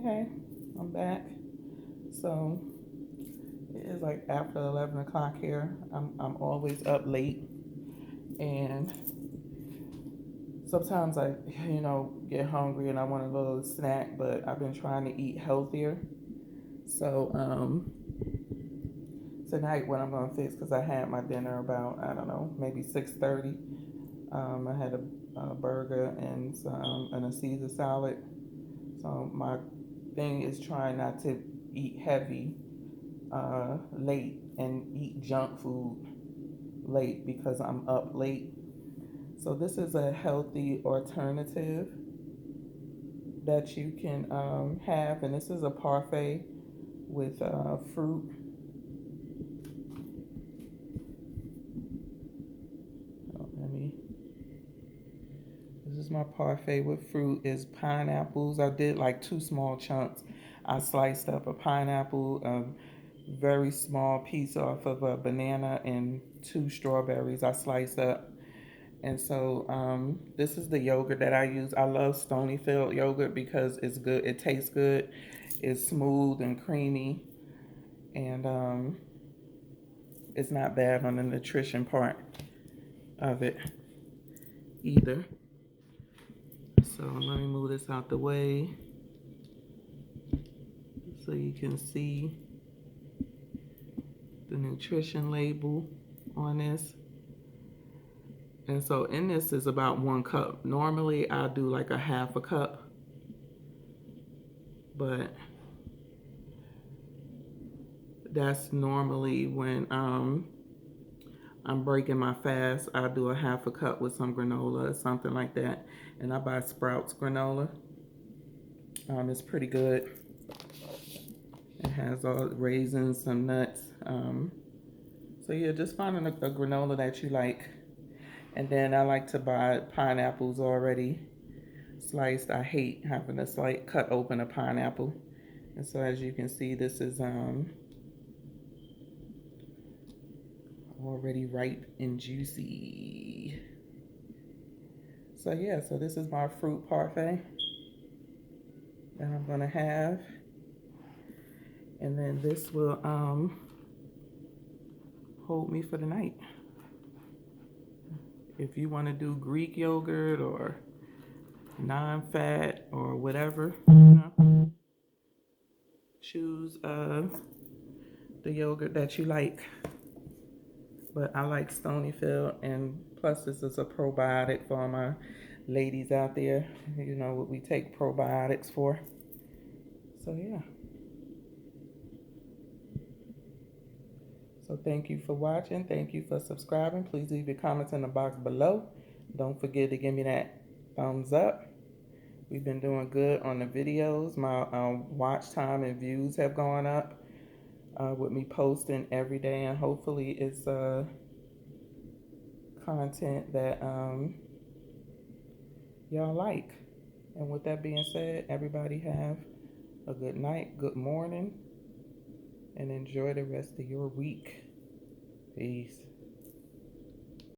Hey, I'm back. So it is like after 11 o'clock here. I'm always up late, and sometimes I, get hungry and I want a little snack, but I've been trying to eat healthier. So tonight, what I'm gonna fix, because I had my dinner about, I don't know, maybe 6:30. I had a burger and a Caesar salad. So my thing is trying not to eat heavy late and eat junk food late because I'm up late. So this is a healthy alternative that you can have, and this is a parfait with fruit. Let me. This is my parfait with fruit. Is pineapples. I did like two small chunks. I sliced up a pineapple, a very small piece off of a banana, and two strawberries. I sliced up. And so this is the yogurt that I use. I love Stonyfield yogurt because it's good. It tastes good. It's smooth and creamy, and it's not bad on the nutrition part of it either. So let me move this out the way so you can see the nutrition label on this. And so in this is about 1 cup. Normally I do like a half a cup, but that's normally when I'm breaking my fast. I do a half a cup with some granola or something like that. And I buy Sprouts granola. It's pretty good. It has all raisins, some nuts. So yeah, just finding a granola that you like. And then I like to buy pineapples already sliced. I hate having to cut open a pineapple. And so as you can see, this is already ripe and juicy. So yeah, so this is my fruit parfait that I'm gonna have. And then this will hold me for the night. If you want to do Greek yogurt or non-fat or whatever, choose the yogurt that you like. But I like Stonyfield, and plus this is a probiotic for my ladies out there. You know what we take probiotics for. So yeah. So thank you for watching. Thank you for subscribing. Please leave your comments in the box below. Don't forget to give me that thumbs up. We've been doing good on the videos. My watch time and views have gone up with me posting every day, and hopefully it's content that y'all like. And with that being said, everybody have a good night, good morning, and enjoy the rest of your week. Peace.